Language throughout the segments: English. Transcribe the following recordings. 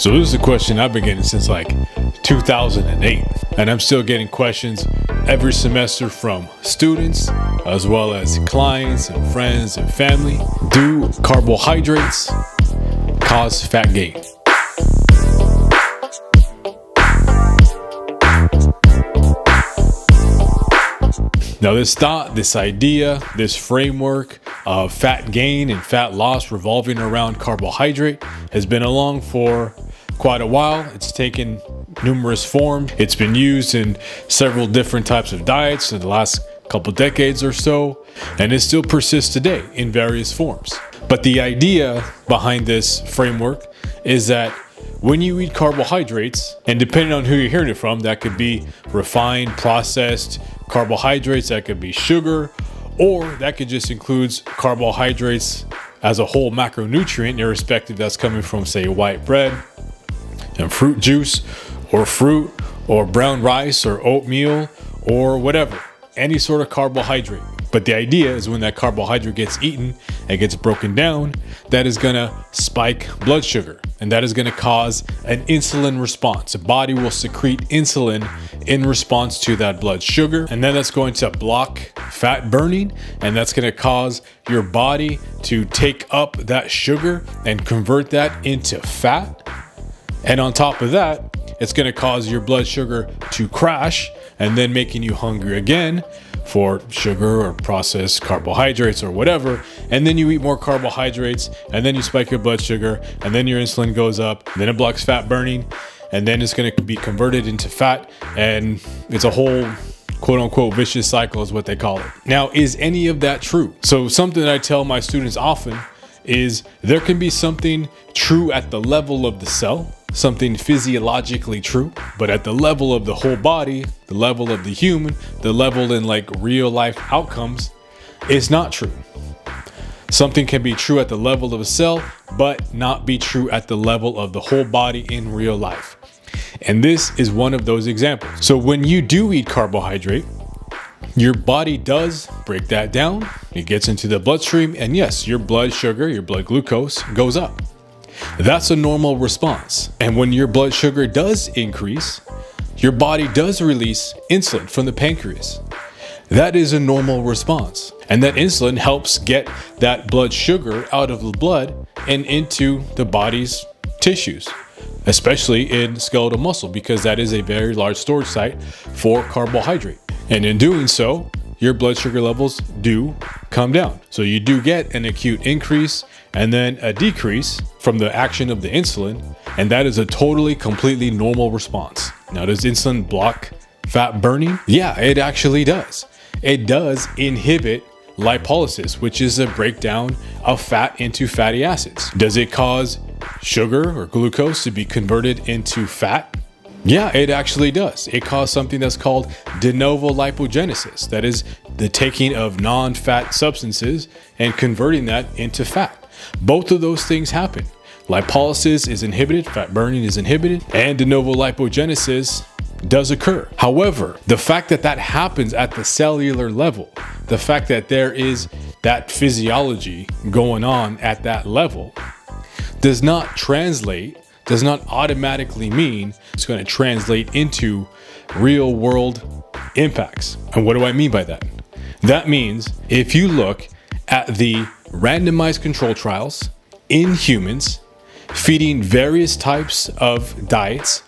So this is a question I've been getting since like 2008, and I'm still getting questions every semester from students as well as clients and friends and family. Do carbohydrates cause fat gain? Now this thought, this idea, this framework of fat gain and fat loss revolving around carbohydrate has been along for quite a while. It's taken numerous forms. It's been used in several different types of diets in the last couple decades or so, and it still persists today in various forms. But the idea behind this framework is that when you eat carbohydrates, and depending on who you're hearing it from, that could be refined, processed carbohydrates, that could be sugar, or that could just include carbohydrates as a whole macronutrient, irrespective that's coming from, say, white bread and fruit juice or fruit or brown rice or oatmeal or whatever, any sort of carbohydrate. But the idea is when that carbohydrate gets eaten and gets broken down, that is gonna spike blood sugar, and that is gonna cause an insulin response. The body will secrete insulin in response to that blood sugar, and then that's going to block fat burning, and that's gonna cause your body to take up that sugar and convert that into fat. And on top of that, it's gonna cause your blood sugar to crash, and then making you hungry again for sugar or processed carbohydrates or whatever. And then you eat more carbohydrates, and then you spike your blood sugar, and then your insulin goes up, and then it blocks fat burning, and then it's going to be converted into fat, and it's a whole quote unquote vicious cycle is what they call it. Now, is any of that true? So something that I tell my students often is there can be something true at the level of the cell, something physiologically true, but at the level of the whole body, the level of the human, the level in like real life outcomes, it's not true. Something can be true at the level of a cell, but not be true at the level of the whole body in real life. And this is one of those examples. So when you do eat carbohydrate, your body does break that down. It gets into the bloodstream, and yes, your blood sugar, your blood glucose goes up. That's a normal response. And when your blood sugar does increase, your body does release insulin from the pancreas. That is a normal response. And that insulin helps get that blood sugar out of the blood and into the body's tissues, especially in skeletal muscle, because that is a very large storage site for carbohydrate. And in doing so, your blood sugar levels do come down. So you do get an acute increase and then a decrease from the action of the insulin. And that is a totally, completely normal response. Now, does insulin block fat burning? Yeah, it actually does. It does inhibit lipolysis, which is a breakdown of fat into fatty acids. Does it cause sugar or glucose to be converted into fat? Yeah, it actually does. It causes something that's called de novo lipogenesis. That is the taking of non-fat substances and converting that into fat. Both of those things happen. Lipolysis is inhibited, fat burning is inhibited, and de novo lipogenesis does occur. However, the fact that that happens at the cellular level, the fact that there is that physiology going on at that level, does not automatically mean it's going to translate into real world impacts. And what do I mean by that? That means if you look at the randomized control trials in humans, feeding various types of diets,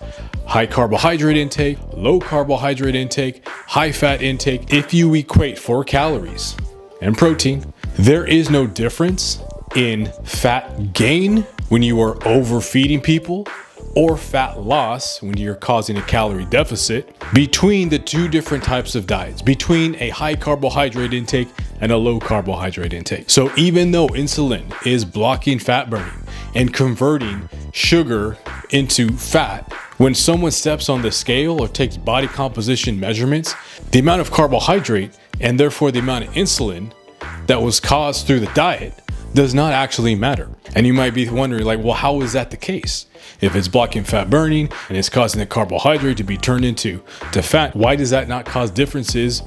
high carbohydrate intake, low carbohydrate intake, high fat intake, if you equate for calories and protein, there is no difference in fat gain when you are overfeeding people or fat loss when you're causing a calorie deficit between the two different types of diets, between a high carbohydrate intake and a low carbohydrate intake. So even though insulin is blocking fat burning and converting sugar into fat, when someone steps on the scale or takes body composition measurements, the amount of carbohydrate and therefore the amount of insulin that was caused through the diet does not actually matter. And you might be wondering, like, well, how is that the case? If it's blocking fat burning and it's causing the carbohydrate to be turned into fat, why does that not cause differences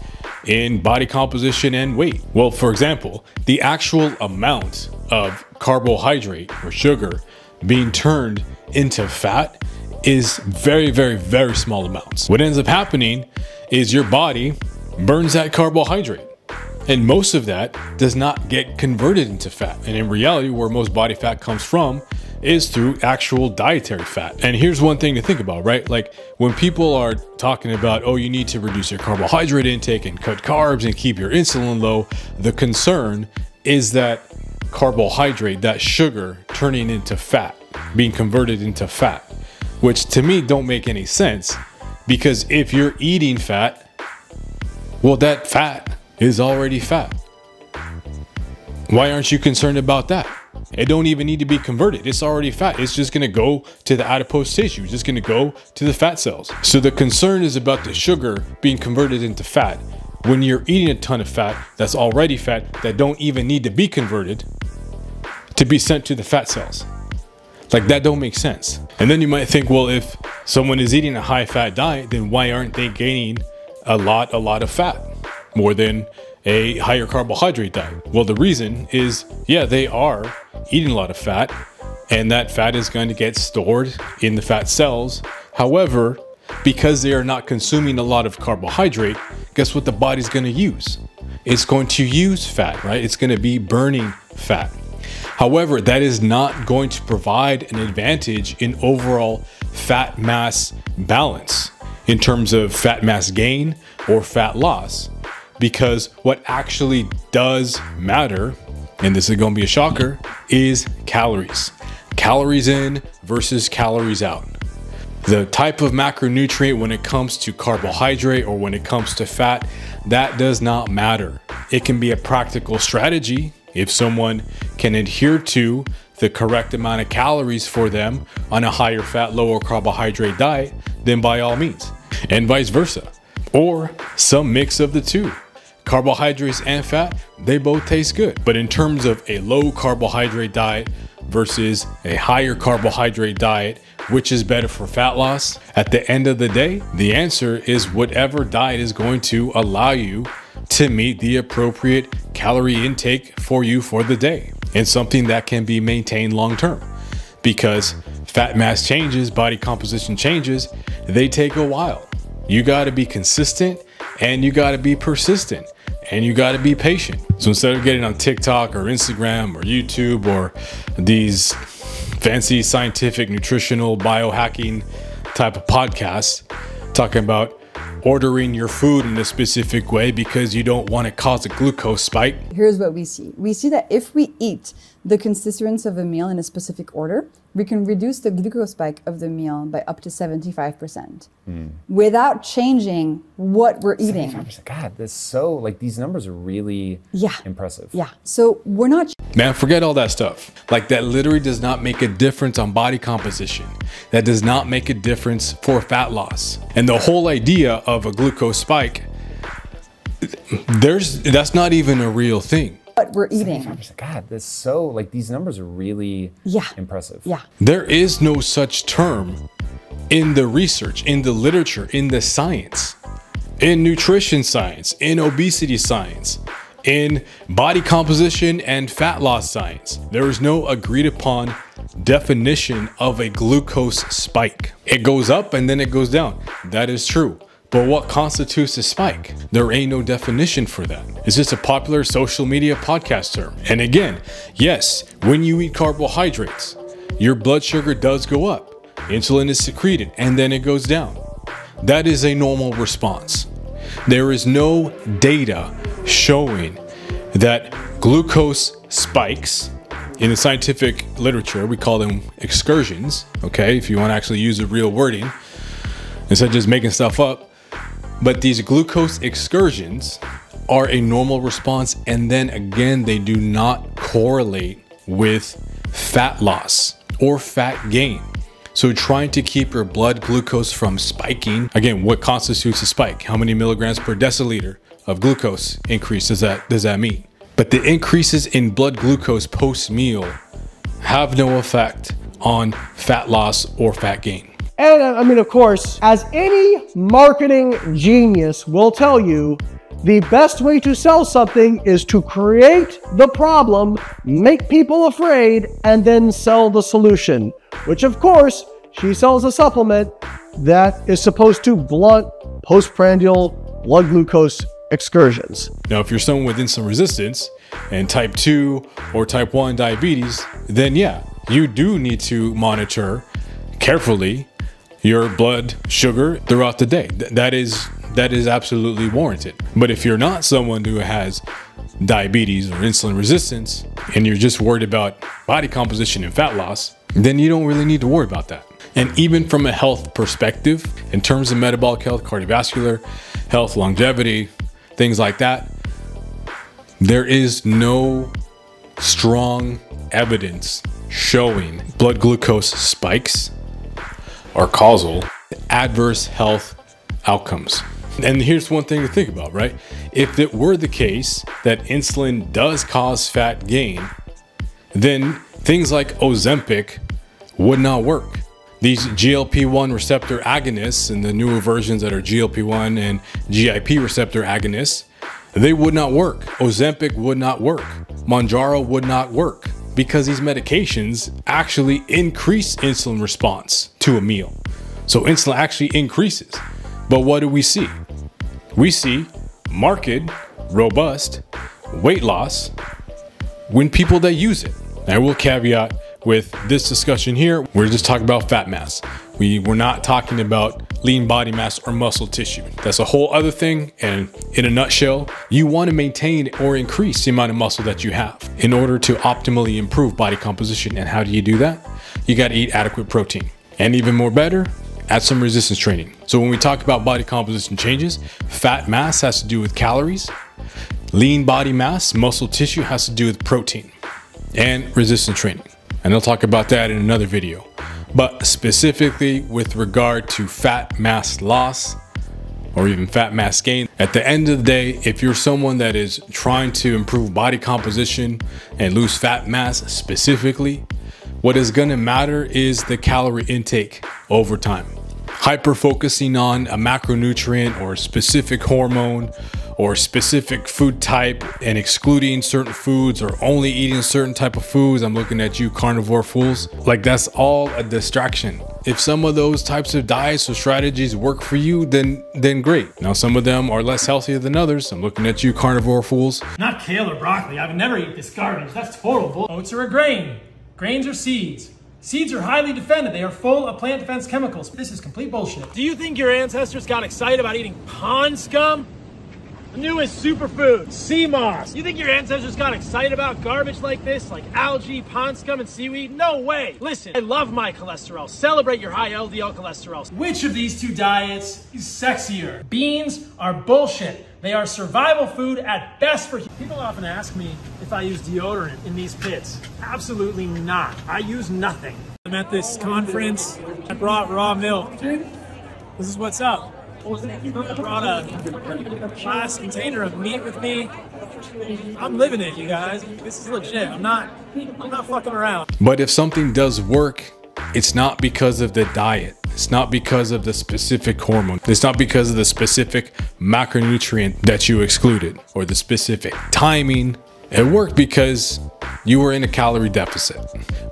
in body composition and weight? Well, for example, the actual amount of carbohydrate or sugar being turned into fat is very, very, very small amounts. What ends up happening is your body burns that carbohydrate, and most of that does not get converted into fat. And in reality, where most body fat comes from is through actual dietary fat. And here's one thing to think about, right? Like when people are talking about, oh, you need to reduce your carbohydrate intake and cut carbs and keep your insulin low, the concern is that carbohydrate, that sugar, turning into fat, being converted into fat, which to me don't make any sense, because if you're eating fat, well, that fat is already fat. Why aren't you concerned about that? It don't even need to be converted. It's already fat. It's just going to go to the adipose tissue. It's just going to go to the fat cells. So the concern is about the sugar being converted into fat when you're eating a ton of fat that's already fat that don't even need to be converted to be sent to the fat cells. Like, that don't make sense. And then you might think, well, if someone is eating a high fat diet, then why aren't they gaining a lot of fat, more than a higher carbohydrate diet? Well, the reason is, yeah, they are eating a lot of fat, and that fat is going to get stored in the fat cells. However, because they are not consuming a lot of carbohydrate, guess what the body's going to use? It's going to use fat, right? It's going to be burning fat. However, that is not going to provide an advantage in overall fat mass balance in terms of fat mass gain or fat loss, because what actually does matter, and this is going to be a shocker, is calories. Calories in versus calories out. The type of macronutrient when it comes to carbohydrate or when it comes to fat, that does not matter. It can be a practical strategy if someone can adhere to the correct amount of calories for them on a higher fat, lower carbohydrate diet, then by all means, and vice versa, or some mix of the two. Carbohydrates and fat, they both taste good. But in terms of a low carbohydrate diet versus a higher carbohydrate diet, which is better for fat loss? At the end of the day, the answer is whatever diet is going to allow you to meet the appropriate calorie intake for you for the day, and something that can be maintained long term, because fat mass changes, body composition changes, they take a while. You got to be consistent, and you got to be persistent, and you got to be patient. So instead of getting on TikTok or Instagram or YouTube or these fancy scientific nutritional biohacking type of podcasts talking about ordering your food in a specific way because you don't want to cause a glucose spike. Here's what we see. We see that if we eat the constituents of a meal in a specific order, we can reduce the glucose spike of the meal by up to 75% without changing what we're eating. 75%. God, that's so, like, these numbers are really impressive. Yeah. So we're not... Man, forget all that stuff. Like, that literally does not make a difference on body composition. That does not make a difference for fat loss. And the whole idea of a glucose spike, that's not even a real thing. What we're eating. 75%. God, that's so, like, these numbers are really impressive. Yeah. There is no such term in the research, in the literature, in the science, in nutrition science, in obesity science, in body composition and fat loss science. There is no agreed upon definition of a glucose spike. It goes up and then it goes down. That is true. But what constitutes a spike? There ain't no definition for that. It's just a popular social media podcast term. And again, yes, when you eat carbohydrates, your blood sugar does go up. Insulin is secreted and then it goes down. That is a normal response. There is no data showing that glucose spikes, in the scientific literature, we call them excursions, okay, if you want to actually use the real wording, instead of just making stuff up. But these glucose excursions are a normal response, and then again, they do not correlate with fat loss or fat gain. So trying to keep your blood glucose from spiking, again, what constitutes a spike? How many milligrams per deciliter of glucose increase does that mean? But the increases in blood glucose post-meal have no effect on fat loss or fat gain. And I mean, of course, as any marketing genius will tell you, the best way to sell something is to create the problem, make people afraid, and then sell the solution. which of course, she sells a supplement that is supposed to blunt postprandial blood glucose excursions. Now, if you're someone with insulin resistance and type 2 or type 1 diabetes, then yeah, you do need to monitor carefully your blood sugar throughout the day. That is absolutely warranted. But if you're not someone who has diabetes or insulin resistance and you're just worried about body composition and fat loss, then you don't really need to worry about that. And even from a health perspective, in terms of metabolic health, cardiovascular health, longevity, things like that, there is no strong evidence showing blood glucose spikes are causal adverse health outcomes. And here's one thing to think about, right? If it were the case that insulin does cause fat gain, then things like Ozempic would not work. These GLP-1 receptor agonists and the newer versions that are GLP-1 and GIP receptor agonists, they would not work. Ozempic would not work. Mounjaro would not work because these medications actually increase insulin response to a meal. So insulin actually increases. But what do we see? We see marked, robust weight loss when people that use it. Now, I will caveat with this discussion here, we're just talking about fat mass. We're not talking about lean body mass or muscle tissue. That's a whole other thing. And in a nutshell, you want to maintain or increase the amount of muscle that you have in order to optimally improve body composition. And how do you do that? You got to eat adequate protein. And even more better, add some resistance training. So when we talk about body composition changes, fat mass has to do with calories. Lean body mass, muscle tissue has to do with protein and resistance training. And I'll talk about that in another video. But specifically with regard to fat mass loss or even fat mass gain, at the end of the day, if you're someone that is trying to improve body composition and lose fat mass specifically, what is going to matter is the calorie intake over time. Hyper focusing on a macronutrient or a specific hormone or specific food type and excluding certain foods or only eating certain type of foods. I'm looking at you carnivore fools. Like, that's all a distraction. If some of those types of diets or strategies work for you, then great. Now, some of them are less healthy than others. I'm looking at you carnivore fools. Not kale or broccoli. I would never eat this garbage. That's total bull. Oats are a grain. Grains are seeds. Seeds are highly defended. They are full of plant defense chemicals. This is complete bullshit. Do you think your ancestors got excited about eating pond scum? The newest superfood, sea moss. You think your ancestors got excited about garbage like this, like algae, pond scum, and seaweed? No way. Listen, I love my cholesterol. Celebrate your high LDL cholesterol. Which of these two diets is sexier? Beans are bullshit. They are survival food at best for people. Often ask me if I use deodorant in these pits. Absolutely not. I use nothing. I'm at this conference. I brought raw milk. This is what's up. I brought a glass container of meat with me. I'm living it, you guys. This is legit. I'm not fucking around. But if something does work, it's not because of the diet. It's not because of the specific hormone. It's not because of the specific macronutrient that you excluded or the specific timing. It worked because you were in a calorie deficit.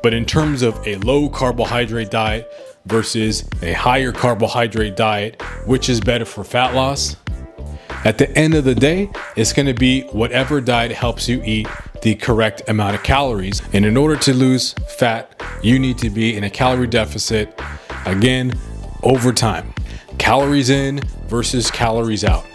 But in terms of a low carbohydrate diet versus a higher carbohydrate diet, which is better for fat loss? At the end of the day, it's going to be whatever diet helps you eat the correct amount of calories. And in order to lose fat, you need to be in a calorie deficit, again, over time. Calories in versus calories out.